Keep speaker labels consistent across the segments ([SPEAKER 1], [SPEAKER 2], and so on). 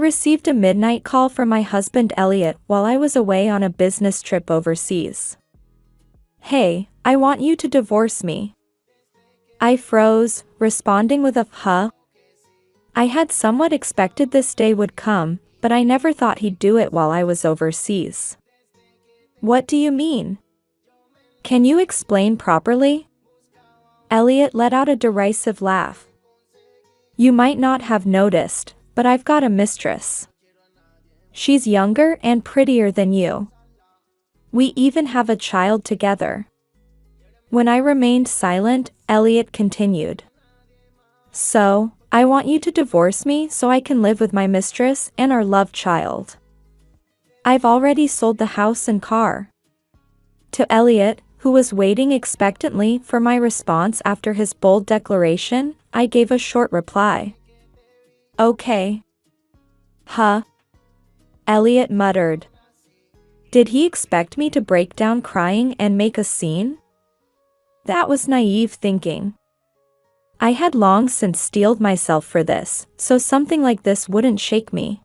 [SPEAKER 1] received a midnight call from my husband Elliot while I was away on a business trip overseas. "Hey, I want you to divorce me." I froze, responding with a "huh?" I had somewhat expected this day would come, but I never thought he'd do it while I was overseas. "What do you mean? Can you explain properly?" Elliot let out a derisive laugh. "You might not have noticed, but I've got a mistress. She's younger and prettier than you. We even have a child together." When I remained silent, Elliot continued. "So, I want you to divorce me so I can live with my mistress and our loved child. I've already sold the house and car." To Elliot, who was waiting expectantly for my response after his bold declaration, I gave a short reply. "Okay." "Huh?" Elliot muttered. Did he expect me to break down crying and make a scene? That was naive thinking. I had long since steeled myself for this, so something like this wouldn't shake me.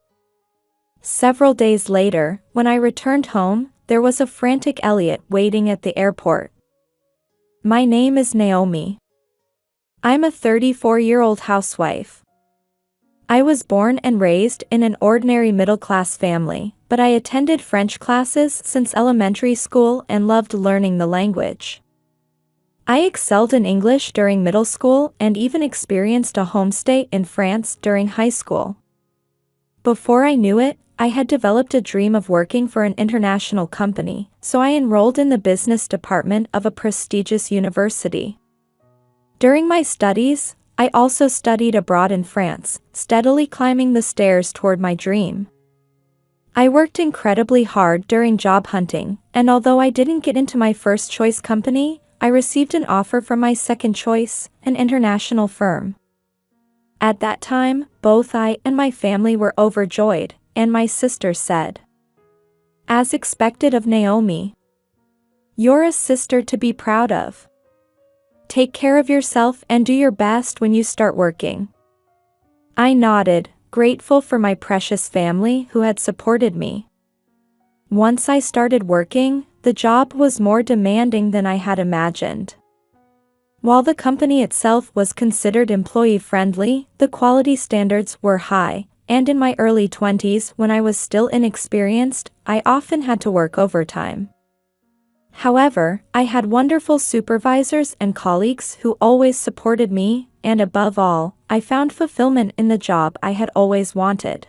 [SPEAKER 1] Several days later, when I returned home, there was a frantic Elliot waiting at the airport. "My name is Naomi. I'm a 34-year-old housewife. I was born and raised in an ordinary middle-class family, but I attended French classes since elementary school and loved learning the language. I excelled in English during middle school and even experienced a homestay in France during high school. Before I knew it, I had developed a dream of working for an international company, so I enrolled in the business department of a prestigious university. During my studies, I also studied abroad in France, steadily climbing the stairs toward my dream. I worked incredibly hard during job hunting, and although I didn't get into my first choice company, I received an offer from my second choice, an international firm. At that time, both I and my family were overjoyed, and my sister said, as expected of Naomi, "You're a sister to be proud of. Take care of yourself and do your best when you start working." I nodded, grateful for my precious family who had supported me. Once I started working, the job was more demanding than I had imagined. While the company itself was considered employee-friendly, the quality standards were high, and in my early 20s when I was still inexperienced, I often had to work overtime. However, I had wonderful supervisors and colleagues who always supported me, and above all, I found fulfillment in the job I had always wanted.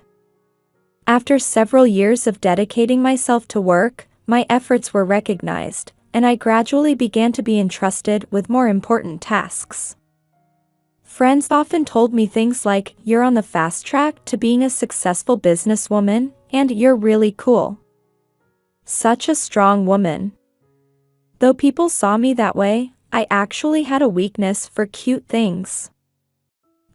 [SPEAKER 1] After several years of dedicating myself to work, my efforts were recognized, and I gradually began to be entrusted with more important tasks. Friends often told me things like, "You're on the fast track to being a successful businesswoman, and you're really cool. Such a strong woman." Though people saw me that way, I actually had a weakness for cute things.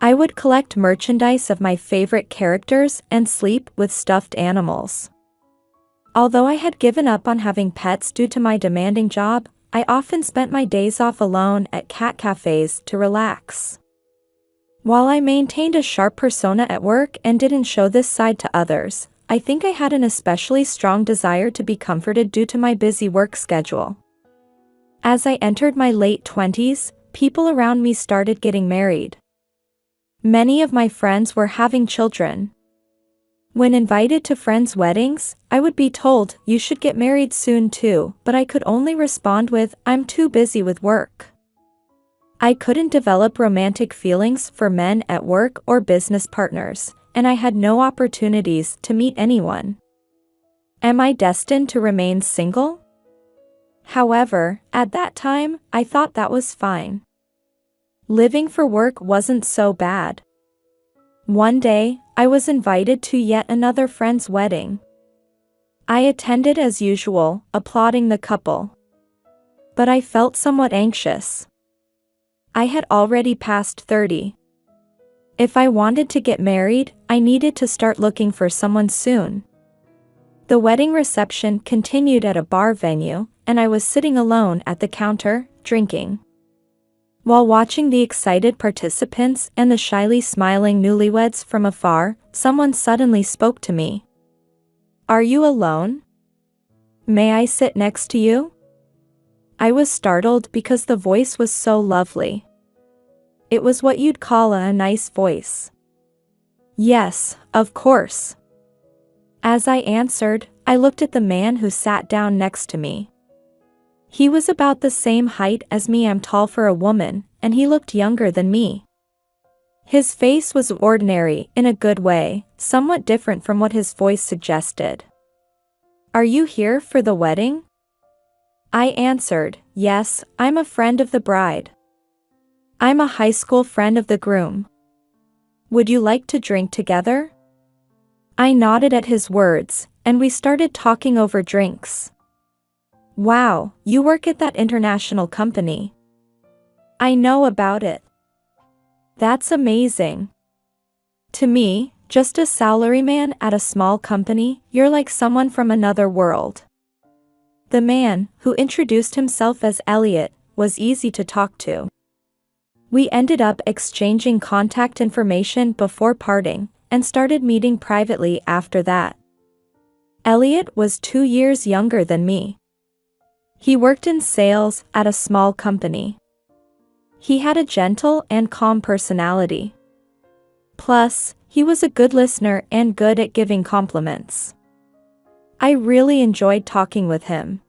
[SPEAKER 1] I would collect merchandise of my favorite characters and sleep with stuffed animals. Although I had given up on having pets due to my demanding job, I often spent my days off alone at cat cafes to relax. While I maintained a sharp persona at work and didn't show this side to others, I think I had an especially strong desire to be comforted due to my busy work schedule. As I entered my late 20s, people around me started getting married. Many of my friends were having children. When invited to friends' weddings, I would be told, "You should get married soon too," but I could only respond with, "I'm too busy with work." I couldn't develop romantic feelings for men at work or business partners, and I had no opportunities to meet anyone. Am I destined to remain single? However, at that time, I thought that was fine. Living for work wasn't so bad. One day, I was invited to yet another friend's wedding. I attended as usual, applauding the couple. But I felt somewhat anxious. I had already passed 30. If I wanted to get married, I needed to start looking for someone soon. The wedding reception continued at a bar venue, and I was sitting alone at the counter, drinking. While watching the excited participants and the shyly smiling newlyweds from afar, someone suddenly spoke to me. "Are you alone? May I sit next to you?" I was startled because the voice was so lovely. It was what you'd call a nice voice. "Yes, of course." As I answered, I looked at the man who sat down next to me. He was about the same height as me. I'm tall for a woman, and he looked younger than me. His face was ordinary in a good way, somewhat different from what his voice suggested. "Are you here for the wedding?" I answered, "Yes, I'm a friend of the bride." "I'm a high school friend of the groom. Would you like to drink together?" I nodded at his words, and we started talking over drinks. "Wow, you work at that international company." "I know about it." "That's amazing." "To me, just a salaryman at a small company, you're like someone from another world." The man, who introduced himself as Elliot, was easy to talk to. We ended up exchanging contact information before parting, and started meeting privately after that. Elliot was 2 years younger than me. He worked in sales at a small company. He had a gentle and calm personality. Plus, he was a good listener and good at giving compliments. I really enjoyed talking with him.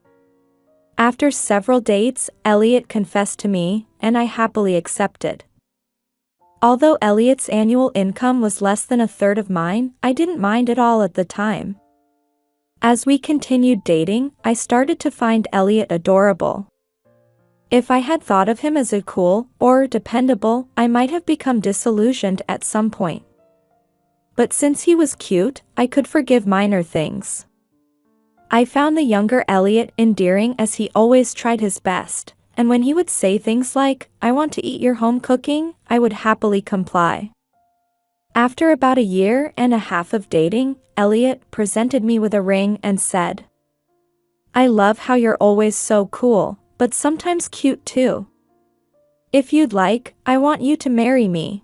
[SPEAKER 1] After several dates, Elliot confessed to me, and I happily accepted. Although Elliot's annual income was less than a third of mine, I didn't mind at all at the time. As we continued dating, I started to find Elliot adorable. If I had thought of him as a cool or dependable, I might have become disillusioned at some point. But since he was cute, I could forgive minor things. I found the younger Elliot endearing as he always tried his best, and when he would say things like, "I want to eat your home cooking," I would happily comply. After about a year and a half of dating, Elliot presented me with a ring and said, "I love how you're always so cool, but sometimes cute too. If you'd like, I want you to marry me."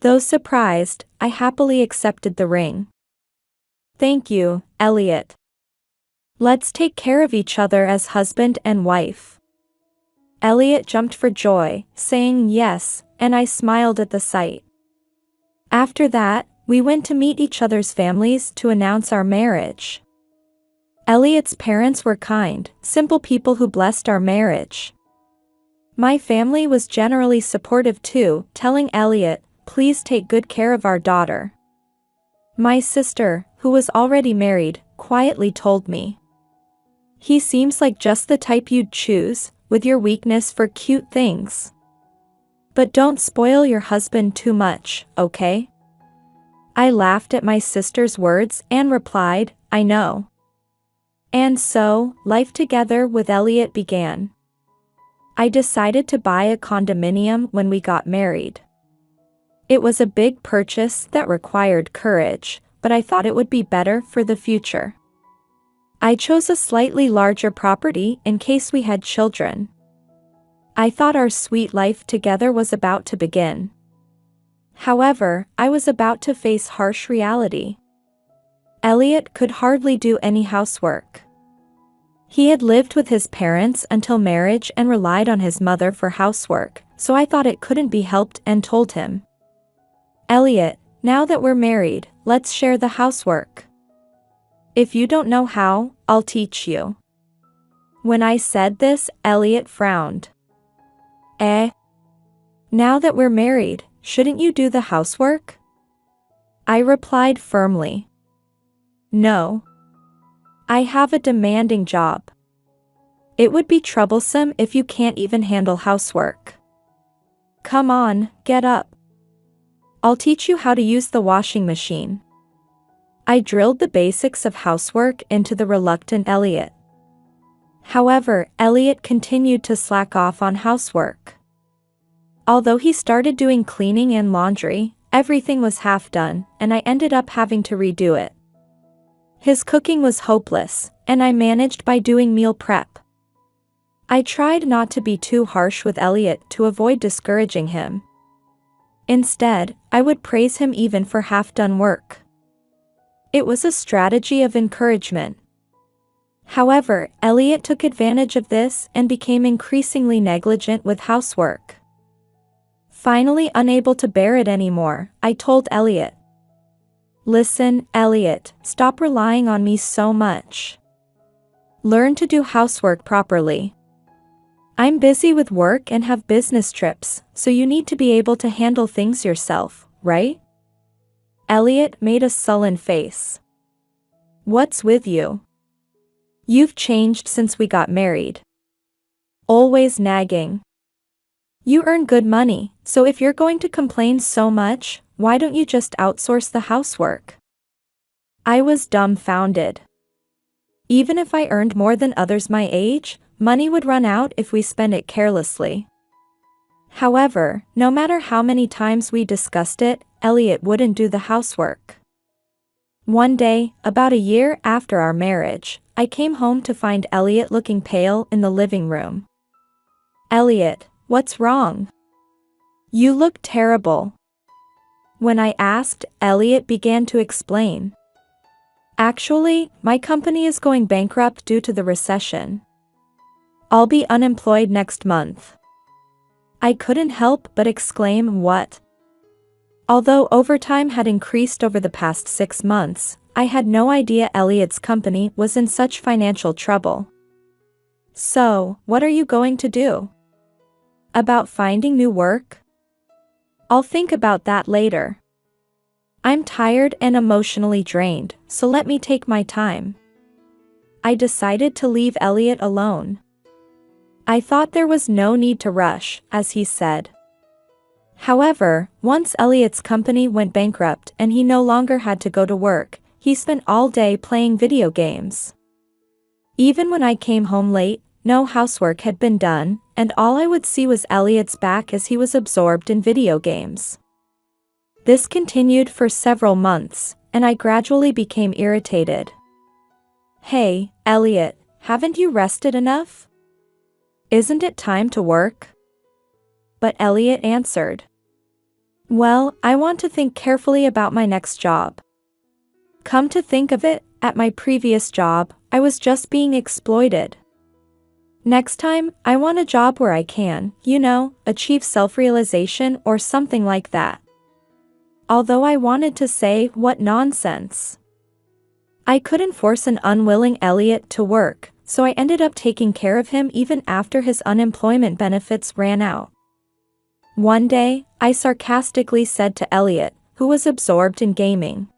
[SPEAKER 1] Though surprised, I happily accepted the ring. "Thank you, Elliot. Let's take care of each other as husband and wife." Elliot jumped for joy, saying yes, and I smiled at the sight. After that, we went to meet each other's families to announce our marriage. Elliot's parents were kind, simple people who blessed our marriage. My family was generally supportive too, telling Elliot, "Please take good care of our daughter." My sister, who was already married, quietly told me, "He seems like just the type you'd choose, with your weakness for cute things. But don't spoil your husband too much, okay?" I laughed at my sister's words and replied, "I know." And so, life together with Elliot began. I decided to buy a condominium when we got married. It was a big purchase that required courage, but I thought it would be better for the future. I chose a slightly larger property in case we had children. I thought our sweet life together was about to begin. However, I was about to face harsh reality. Elliot could hardly do any housework. He had lived with his parents until marriage and relied on his mother for housework, so I thought it couldn't be helped and told him, "Elliot, now that we're married, let's share the housework. If you don't know how, I'll teach you." When I said this, Elliot frowned. Now that we're married, shouldn't you do the housework?" I replied firmly, "No. I have a demanding job. It would be troublesome if you can't even handle housework. Come on, get up. I'll teach you how to use the washing machine." I drilled the basics of housework into the reluctant Elliot. However, Elliot continued to slack off on housework. Although he started doing cleaning and laundry, everything was half done, and I ended up having to redo it. His cooking was hopeless, and I managed by doing meal prep. I tried not to be too harsh with Elliot to avoid discouraging him. Instead, I would praise him even for half-done work. It was a strategy of encouragement. However, Elliot took advantage of this and became increasingly negligent with housework. Finally unable to bear it anymore, I told Elliot. Listen, Elliot, stop relying on me so much. Learn to do housework properly. I'm busy with work and have business trips, so you need to be able to handle things yourself, right? Elliot made a sullen face. What's with you? You've changed since we got married. Always nagging. You earn good money, so if you're going to complain so much, why don't you just outsource the housework? I was dumbfounded. Even if I earned more than others my age, money would run out if we spent it carelessly. However, no matter how many times we discussed it, Elliot wouldn't do the housework. One day, about a year after our marriage, I came home to find Elliot looking pale in the living room. Elliot, what's wrong? You look terrible. When I asked, Elliot began to explain. Actually, my company is going bankrupt due to the recession. I'll be unemployed next month. I couldn't help but exclaim, what? Although overtime had increased over the past 6 months, I had no idea Elliot's company was in such financial trouble. So, what are you going to do? About finding new work? I'll think about that later. I'm tired and emotionally drained, so let me take my time. I decided to leave Elliot alone. I thought there was no need to rush, as he said. However, once Elliot's company went bankrupt and he no longer had to go to work, he spent all day playing video games. Even when I came home late, no housework had been done, and all I would see was Elliot's back as he was absorbed in video games. This continued for several months, and I gradually became irritated. Hey, Elliot, haven't you rested enough? Isn't it time to work? But Elliot answered. Well, I want to think carefully about my next job. Come to think of it, at my previous job, I was just being exploited. Next time, I want a job where I can, achieve self-realization or something like that. Although I wanted to say, what nonsense. I couldn't force an unwilling Elliot to work, so I ended up taking care of him even after his unemployment benefits ran out. One day, I sarcastically said to Elliot, who was absorbed in gaming.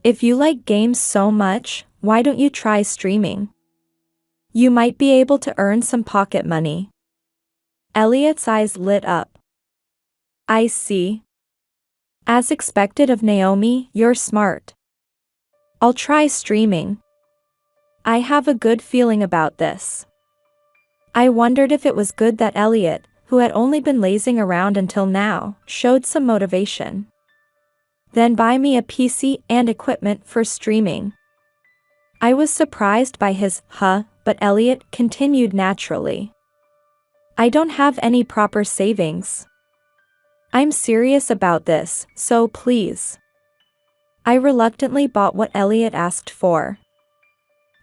[SPEAKER 1] If you like games so much, why don't you try streaming? You might be able to earn some pocket money. Elliot's eyes lit up. I see. As expected of Naomi, you're smart. I'll try streaming. I have a good feeling about this. I wondered if it was good that Elliot, who had only been lazing around until now, showed some motivation. Then buy me a PC and equipment for streaming. I was surprised by his but Elliot continued naturally. I don't have any proper savings. I'm serious about this, so please. I reluctantly bought what Elliot asked for.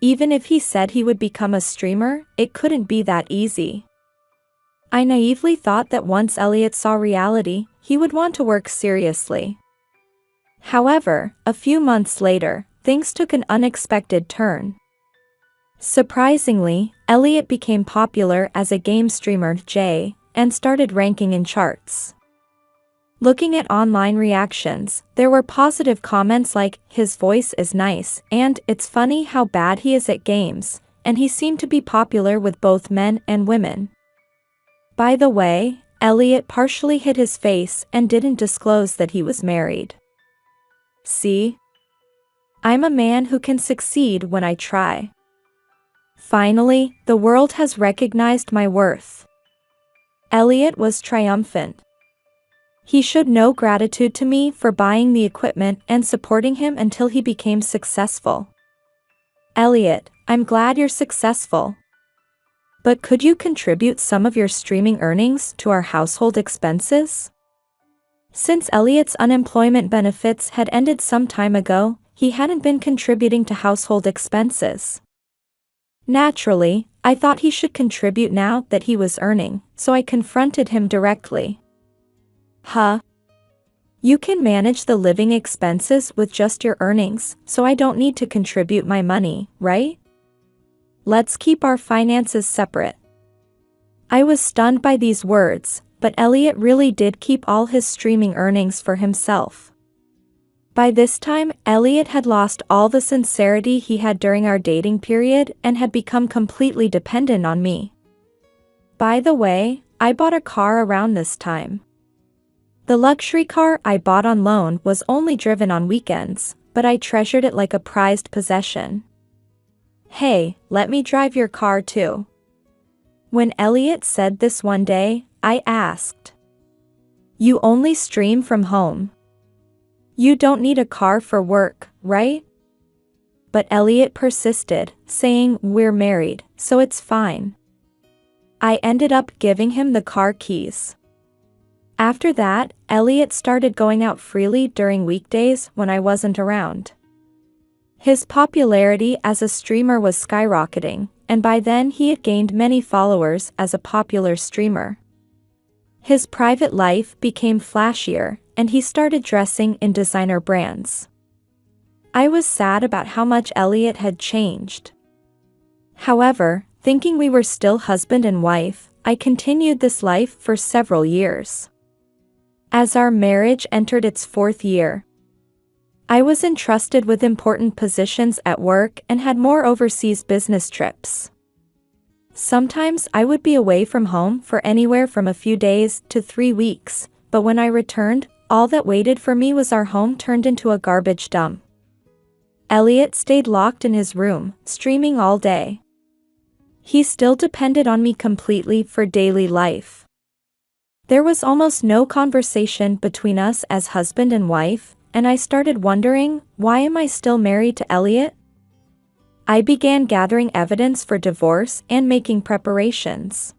[SPEAKER 1] Even if he said he would become a streamer, it couldn't be that easy. I naively thought that once Elliot saw reality, he would want to work seriously. However, a few months later, things took an unexpected turn. Surprisingly, Elliot became popular as a game streamer, and started ranking in charts. Looking at online reactions, there were positive comments like, his voice is nice, and it's funny how bad he is at games, and he seemed to be popular with both men and women. By the way, Elliot partially hid his face and didn't disclose that he was married. See? I'm a man who can succeed when I try. Finally, the world has recognized my worth. Elliot was triumphant. He showed no gratitude to me for buying the equipment and supporting him until he became successful. Elliot, I'm glad you're successful. But could you contribute some of your streaming earnings to our household expenses? Since Elliot's unemployment benefits had ended some time ago, he hadn't been contributing to household expenses. Naturally, I thought he should contribute now that he was earning, so I confronted him directly. Huh? You can manage the living expenses with just your earnings, so I don't need to contribute my money, right? Let's keep our finances separate. I was stunned by these words, but Elliot really did keep all his streaming earnings for himself. By this time, Elliot had lost all the sincerity he had during our dating period and had become completely dependent on me. By the way, I bought a car around this time. The luxury car I bought on loan was only driven on weekends, but I treasured it like a prized possession. Hey, let me drive your car too. When Elliot said this one day, I asked. You only stream from home. You don't need a car for work, right? But Elliot persisted, saying we're married, so it's fine. I ended up giving him the car keys. After that, Elliot started going out freely during weekdays when I wasn't around. His popularity as a streamer was skyrocketing, and by then he had gained many followers as a popular streamer. His private life became flashier, and he started dressing in designer brands. I was sad about how much Elliot had changed. However, thinking we were still husband and wife, I continued this life for several years. As our marriage entered its 4th year, I was entrusted with important positions at work and had more overseas business trips. Sometimes I would be away from home for anywhere from a few days to 3 weeks, but when I returned, all that waited for me was our home turned into a garbage dump. Elliot stayed locked in his room, streaming all day. He still depended on me completely for daily life. There was almost no conversation between us as husband and wife, and I started wondering, why am I still married to Elliot? I began gathering evidence for divorce and making preparations.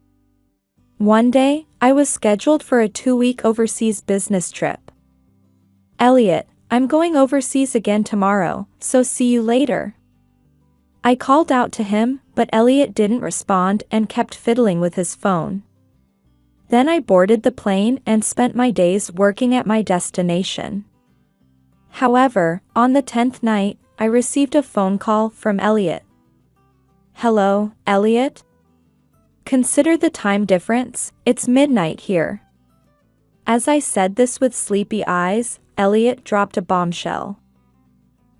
[SPEAKER 1] One day, I was scheduled for a 2-week overseas business trip. Elliot, I'm going overseas again tomorrow, so see you later. I called out to him, but Elliot didn't respond and kept fiddling with his phone. Then I boarded the plane and spent my days working at my destination. However, on the 10th night, I received a phone call from Elliot. Hello, Elliot? Consider the time difference, it's midnight here. As I said this with sleepy eyes, Elliot dropped a bombshell.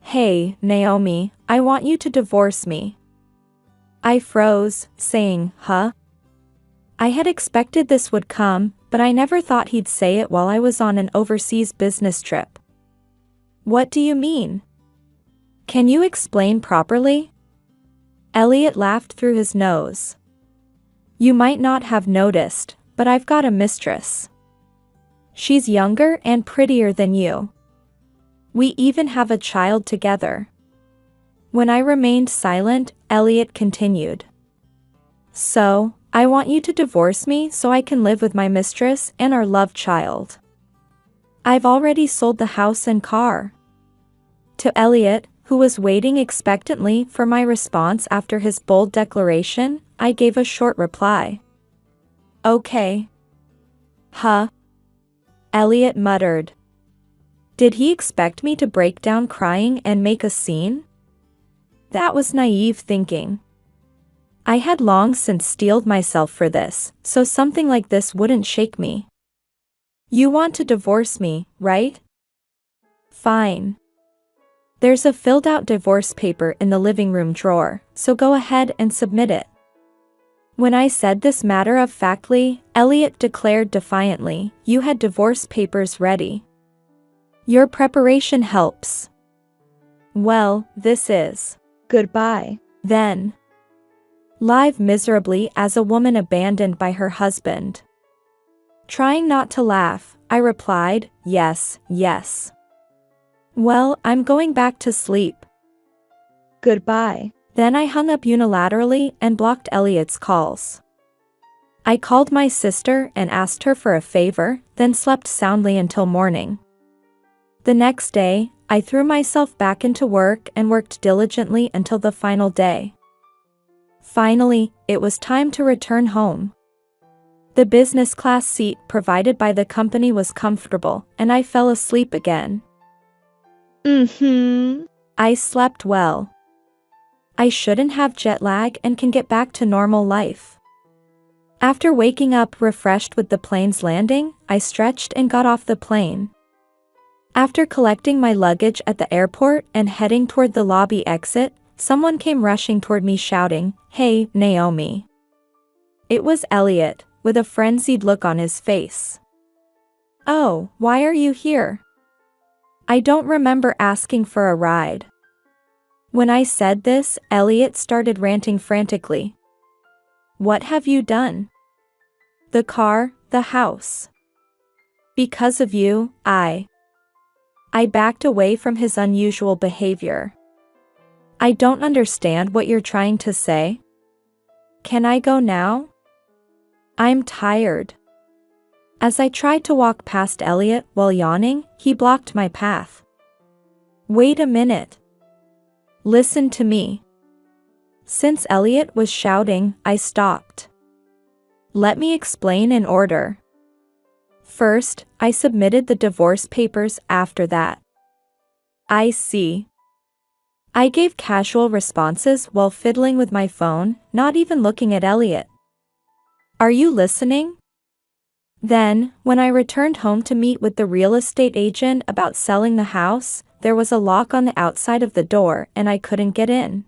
[SPEAKER 1] Hey, Naomi, I want you to divorce me. I froze, saying, huh? I had expected this would come, but I never thought he'd say it while I was on an overseas business trip. What do you mean? Can you explain properly? Elliot laughed through his nose. You might not have noticed, but I've got a mistress. She's younger and prettier than you. We even have a child together. When I remained silent, Elliot continued. So, I want you to divorce me so I can live with my mistress and our love child. I've already sold the house and car. To Elliot, who was waiting expectantly for my response after his bold declaration, I gave a short reply. Okay. Huh? Elliot muttered. Did he expect me to break down crying and make a scene? That was naive thinking. I had long since steeled myself for this, so something like this wouldn't shake me. You want to divorce me, right? Fine. There's a filled-out divorce paper in the living room drawer, so go ahead and submit it. When I said this matter-of-factly, Elliot declared defiantly, you had divorce papers ready. Your preparation helps. Well, this is. Goodbye, then. Live miserably as a woman abandoned by her husband. Trying not to laugh, I replied, yes, yes. Well, I'm going back to sleep. Goodbye. Then I hung up unilaterally and blocked Elliot's calls. I called my sister and asked her for a favor, then slept soundly until morning. The next day, I threw myself back into work and worked diligently until the final day. Finally, it was time to return home. The business class seat provided by the company was comfortable, and I fell asleep again. I slept well. I shouldn't have jet lag and can get back to normal life. After waking up refreshed with the plane's landing, I stretched and got off the plane. After collecting my luggage at the airport and heading toward the lobby exit, someone came rushing toward me shouting, "Hey, Naomi." It was Elliot, with a frenzied look on his face. "Oh, why are you here?" I don't remember asking for a ride. When I said this, Elliot started ranting frantically. "What have you done?" "The car, the house. Because of you, I backed away from his unusual behavior. "I don't understand what you're trying to say. Can I go now? I'm tired." As I tried to walk past Elliot while yawning, he blocked my path. "Wait a minute. Listen to me." Since Elliot was shouting, I stopped. "Let me explain in order. First, I submitted the divorce papers after that." "I see." I gave casual responses while fiddling with my phone, not even looking at Elliot. "Are you listening?" Then, when I returned home to meet with the real estate agent about selling the house, there was a lock on the outside of the door and I couldn't get in.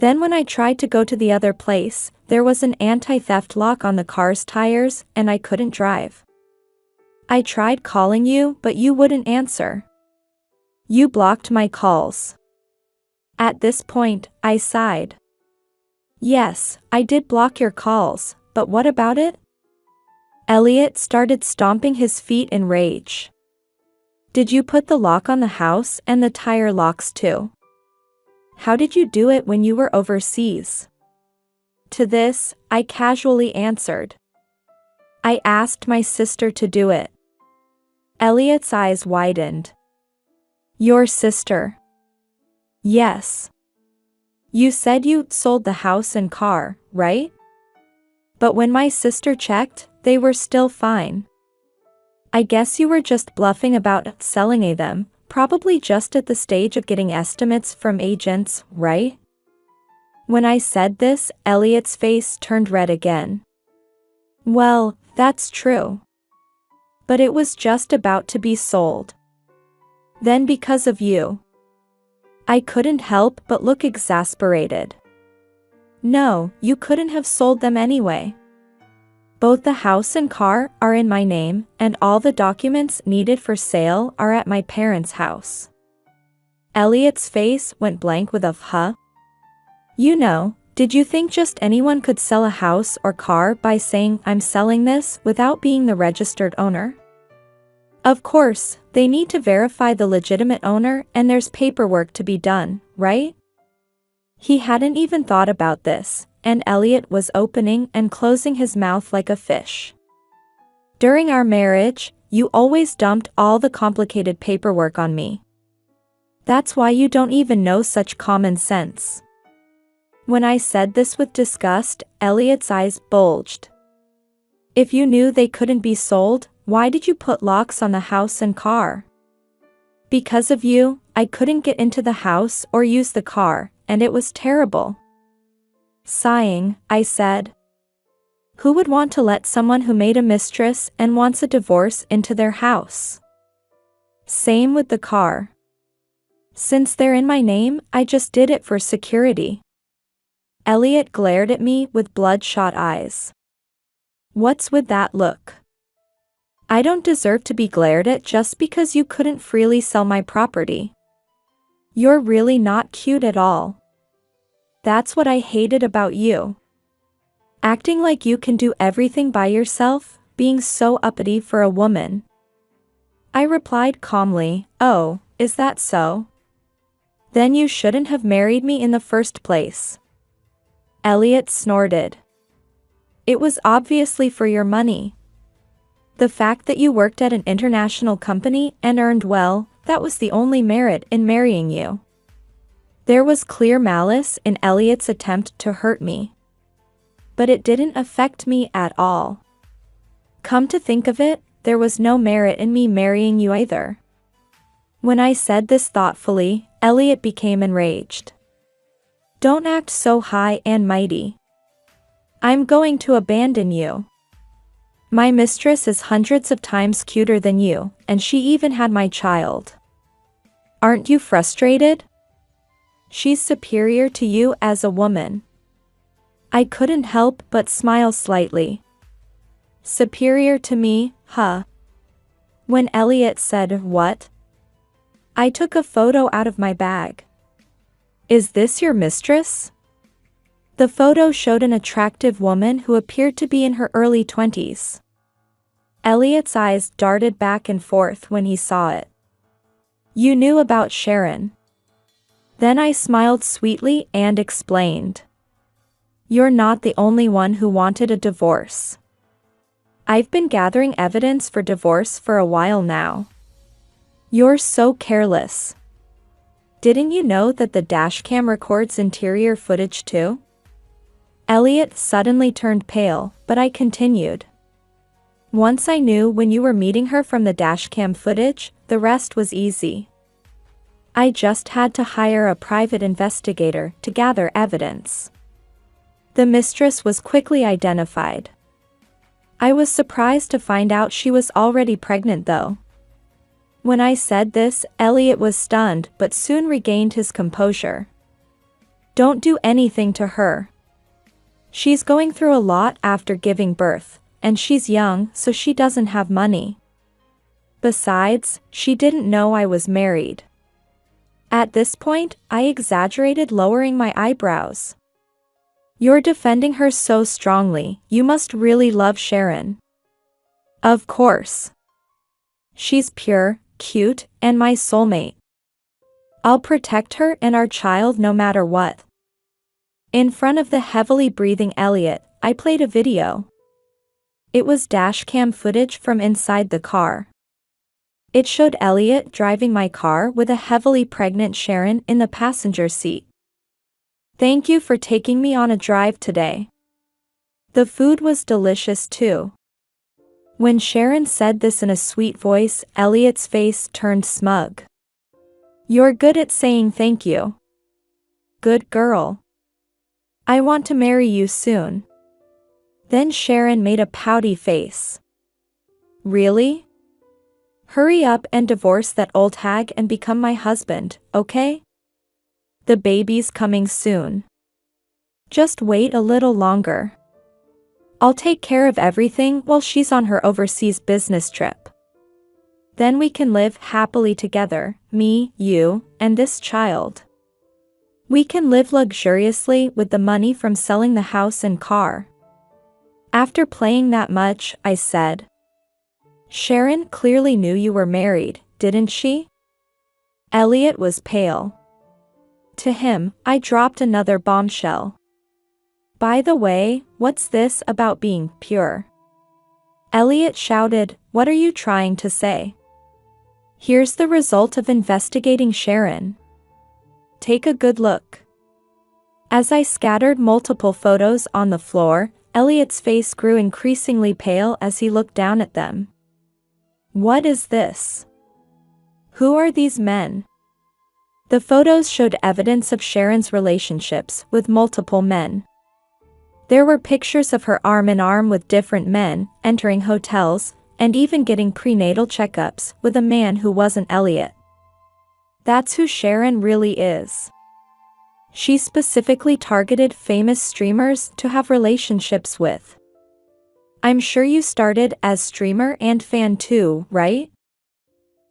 [SPEAKER 1] Then when I tried to go to the other place, there was an anti-theft lock on the car's tires and I couldn't drive. I tried calling you, but you wouldn't answer. You blocked my calls. At this point, I sighed. "Yes, I did block your calls, but what about it?" Elliot started stomping his feet in rage. "Did you put the lock on the house and the tire locks too? How did you do it when you were overseas?" To this, I casually answered. "I asked my sister to do it." Elliot's eyes widened. "Your sister?" "Yes. You said you sold the house and car, right? But when my sister checked, they were still fine. I guess you were just bluffing about selling them, probably just at the stage of getting estimates from agents, right?" When I said this, Elliot's face turned red again. "Well, that's true. But it was just about to be sold. Then because of you." I couldn't help but look exasperated. "No, you couldn't have sold them anyway. Both the house and car are in my name, and all the documents needed for sale are at my parents' house." Elliot's face went blank with a "huh?" "You know, did you think just anyone could sell a house or car by saying I'm selling this without being the registered owner? Of course, they need to verify the legitimate owner and there's paperwork to be done, right?" He hadn't even thought about this, and Elliot was opening and closing his mouth like a fish. "During our marriage, you always dumped all the complicated paperwork on me. That's why you don't even know such common sense." When I said this with disgust, Elliot's eyes bulged. "If you knew they couldn't be sold, why did you put locks on the house and car?" "Because of you, I couldn't get into the house or use the car, and it was terrible." Sighing, I said, "Who would want to let someone who made a mistress and wants a divorce into their house?" "Same with the car. Since they're in my name, I just did it for security." Elliot glared at me with bloodshot eyes. "What's with that look? I don't deserve to be glared at just because you couldn't freely sell my property. You're really not cute at all. That's what I hated about you. Acting like you can do everything by yourself, being so uppity for a woman." I replied calmly, "Oh, is that so? Then you shouldn't have married me in the first place. Elliot snorted. It was obviously for your money. The fact that you worked at an international company and earned well, that was the only merit in marrying you. There was clear malice in Elliot's attempt to hurt me. But it didn't affect me at all. Come to think of it, there was no merit in me marrying you either. When I said this thoughtfully, Elliot became enraged. Don't act so high and mighty. I'm going to abandon you. My mistress is hundreds of times cuter than you, and she even had my child. Aren't you frustrated? She's superior to you as a woman. I couldn't help but smile slightly. Superior to me, huh? When Elliot said, "What?" I took a photo out of my bag. Is this your mistress? The photo showed an attractive woman who appeared to be in her early 20s. Elliot's eyes darted back and forth when he saw it. You knew about Sharon. Then I smiled sweetly and explained. You're not the only one who wanted a divorce. I've been gathering evidence for divorce for a while now. You're so careless. Didn't you know that the dashcam records interior footage too? Elliot suddenly turned pale, but I continued. Once I knew when you were meeting her from the dashcam footage, the rest was easy. I just had to hire a private investigator to gather evidence. The mistress was quickly identified. I was surprised to find out she was already pregnant though. When I said this, Elliot was stunned but soon regained his composure. Don't do anything to her. She's going through a lot after giving birth, and she's young so she doesn't have money. Besides, she didn't know I was married. At this point, I exaggerated, lowering my eyebrows. You're defending her so strongly, you must really love Sharon. Of course. She's pure, cute, and my soulmate. I'll protect her and our child no matter what. In front of the heavily breathing Elliot, I played a video. It was dashcam footage from inside the car. It showed Elliot driving my car with a heavily pregnant Sharon in the passenger seat. Thank you for taking me on a drive today. The food was delicious too. When Sharon said this in a sweet voice, Elliot's face turned smug. You're good at saying thank you. Good girl. I want to marry you soon. Then Sharon made a pouty face. Really? Hurry up and divorce that old hag and become my husband, okay? The baby's coming soon. Just wait a little longer. I'll take care of everything while she's on her overseas business trip. Then we can live happily together, me, you, and this child. We can live luxuriously with the money from selling the house and car. After playing that much, I said. Sharon clearly knew you were married, didn't she? Elliot was pale. To him, I dropped another bombshell. By the way, what's this about being pure? Elliot shouted, what are you trying to say? Here's the result of investigating Sharon. Take a good look. As I scattered multiple photos on the floor, Elliot's face grew increasingly pale as he looked down at them. What is this? Who are these men? The photos showed evidence of Sharon's relationships with multiple men. There were pictures of her arm in arm with different men, entering hotels, and even getting prenatal checkups with a man who wasn't Elliot. That's who Sharon really is. She specifically targeted famous streamers to have relationships with. I'm sure you started as streamer and fan too, right?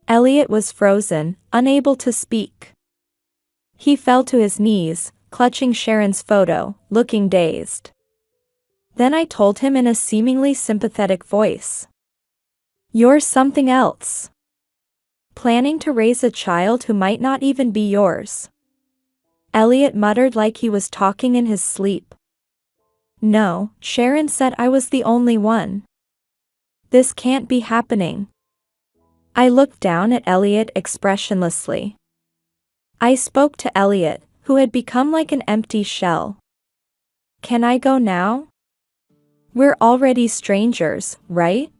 [SPEAKER 1] Elliot was frozen, unable to speak. He fell to his knees, clutching Sharon's photo, looking dazed. Then I told him in a seemingly sympathetic voice. You're something else. Planning to raise a child who might not even be yours. Elliot muttered like he was talking in his sleep. No, Sharon said I was the only one. This can't be happening. I looked down at Elliot expressionlessly. I spoke to Elliot, who had become like an empty shell. Can I go now? We're already strangers, right?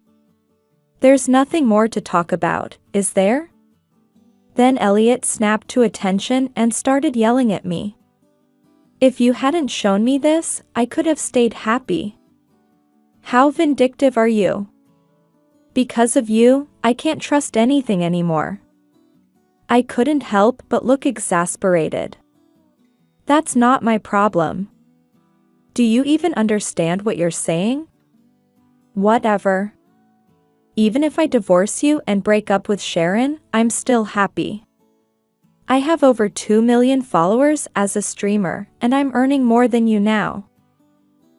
[SPEAKER 1] There's nothing more to talk about, is there? Then Elliot snapped to attention and started yelling at me. If you hadn't shown me this, I could have stayed happy. How vindictive are you? Because of you, I can't trust anything anymore. I couldn't help but look exasperated. That's not my problem. Do you even understand what you're saying? Whatever. Even if I divorce you and break up with Sharon, I'm still happy. I have over 2 million followers as a streamer, and I'm earning more than you now.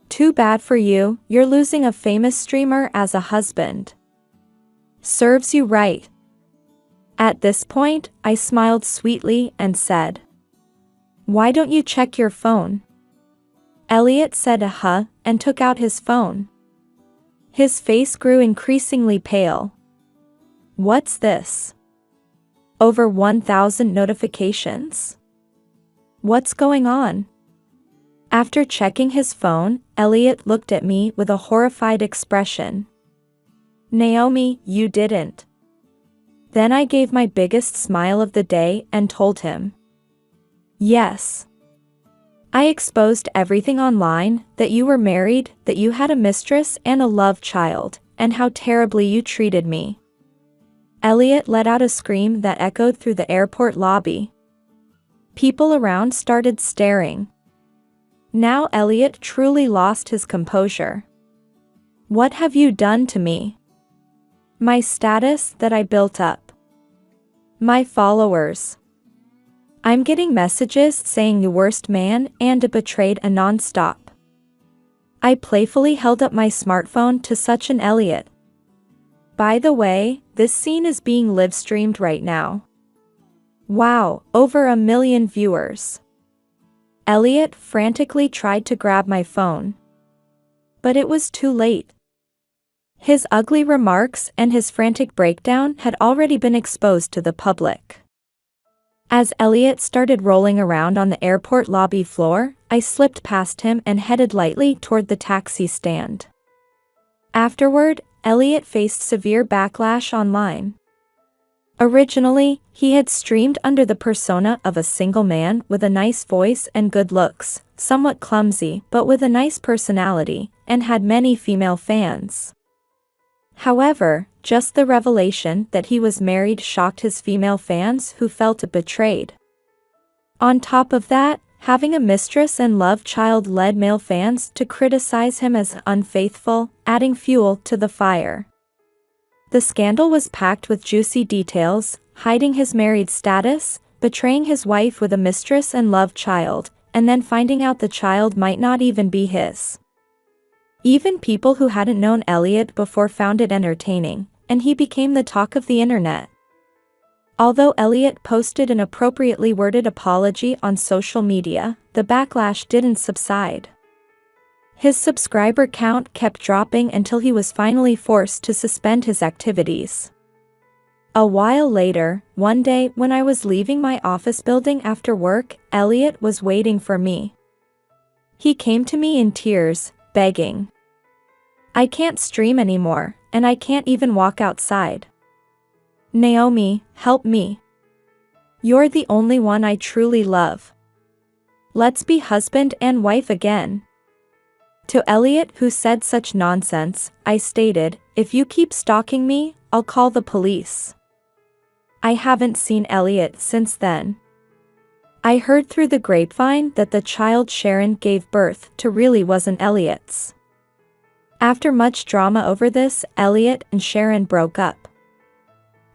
[SPEAKER 1] Too bad for you, you're losing a famous streamer as a husband. Serves you right. At this point, I smiled sweetly and said, "Why don't you check your phone?" Elliot said and took out his phone. His face grew increasingly pale. What's this? Over 1,000 notifications? What's going on? After checking his phone, Elliot looked at me with a horrified expression. Naomi, you didn't. Then I gave my biggest smile of the day and told him. Yes. I exposed everything online, that you were married, that you had a mistress and a love child, and how terribly you treated me. Elliot let out a scream that echoed through the airport lobby. People around started staring. Now Elliot truly lost his composure. What have you done to me? My status that I built up. My followers. I'm getting messages saying the worst man and a betrayed a non-stop. I playfully held up my smartphone to such an Elliot. By the way, this scene is being live-streamed right now. Wow, over 1 million viewers. Elliot frantically tried to grab my phone. But it was too late. His ugly remarks and his frantic breakdown had already been exposed to the public. As Elliot started rolling around on the airport lobby floor, I slipped past him and headed lightly toward the taxi stand. Afterward, Elliot faced severe backlash online. Originally, he had streamed under the persona of a single man with a nice voice and good looks, somewhat clumsy but with a nice personality, and had many female fans. However, just the revelation that he was married shocked his female fans who felt betrayed. On top of that, having a mistress and love child led male fans to criticize him as unfaithful, adding fuel to the fire. The scandal was packed with juicy details, hiding his married status, betraying his wife with a mistress and love child, and then finding out the child might not even be his. Even people who hadn't known Elliot before found it entertaining, and he became the talk of the internet. Although Elliot posted an appropriately worded apology on social media, the backlash didn't subside. His subscriber count kept dropping until he was finally forced to suspend his activities. A while later, one day when I was leaving my office building after work, Elliot was waiting for me. He came to me in tears, begging. I can't stream anymore, and I can't even walk outside. Naomi, help me. You're the only one I truly love. Let's be husband and wife again. To Elliot, who said such nonsense, I stated, if you keep stalking me, I'll call the police. I haven't seen Elliot since then. I heard through the grapevine that the child Sharon gave birth to really wasn't Elliot's. After much drama over this, Elliot and Sharon broke up.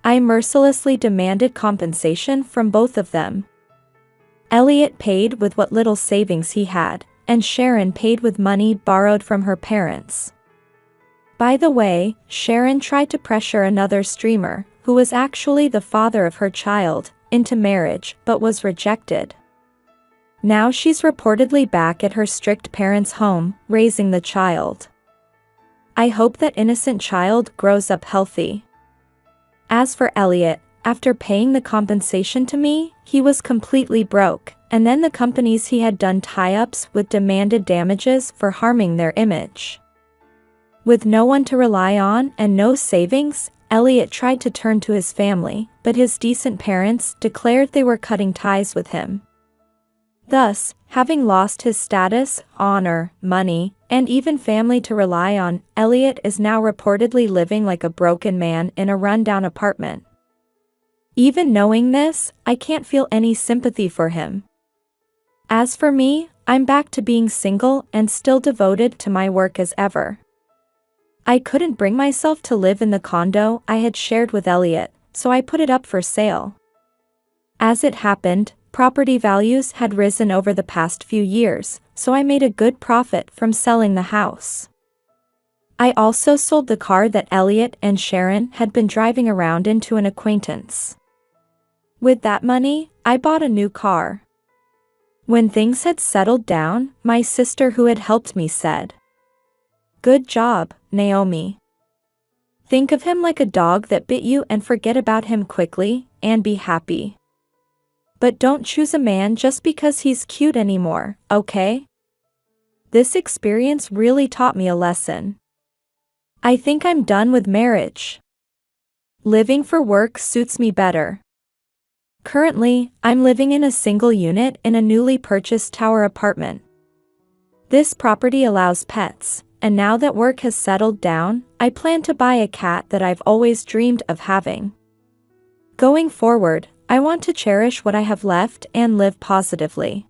[SPEAKER 1] I mercilessly demanded compensation from both of them. Elliot paid with what little savings he had, and Sharon paid with money borrowed from her parents. By the way, Sharon tried to pressure another streamer, who was actually the father of her child, into marriage but was rejected. Now she's reportedly back at her strict parents' home, raising the child. I hope that innocent child grows up healthy. As for Elliot, after paying the compensation to me, he was completely broke, and then the companies he had done tie-ups with demanded damages for harming their image. With no one to rely on and no savings, Elliot tried to turn to his family, but his decent parents declared they were cutting ties with him. Thus, having lost his status, honor, money, and even family to rely on, Elliot is now reportedly living like a broken man in a rundown apartment. Even knowing this, I can't feel any sympathy for him. As for me, I'm back to being single and still devoted to my work as ever. I couldn't bring myself to live in the condo I had shared with Elliot, so I put it up for sale. As it happened, property values had risen over the past few years, so I made a good profit from selling the house. I also sold the car that Elliot and Sharon had been driving around in to an acquaintance. With that money, I bought a new car. When things had settled down, my sister who had helped me said, "Good job, Naomi. Think of him like a dog that bit you and forget about him quickly, and be happy. But don't choose a man just because he's cute anymore, okay?" This experience really taught me a lesson. I think I'm done with marriage. Living for work suits me better. Currently, I'm living in a single unit in a newly purchased tower apartment. This property allows pets, and now that work has settled down, I plan to buy a cat that I've always dreamed of having. Going forward, I want to cherish what I have left and live positively.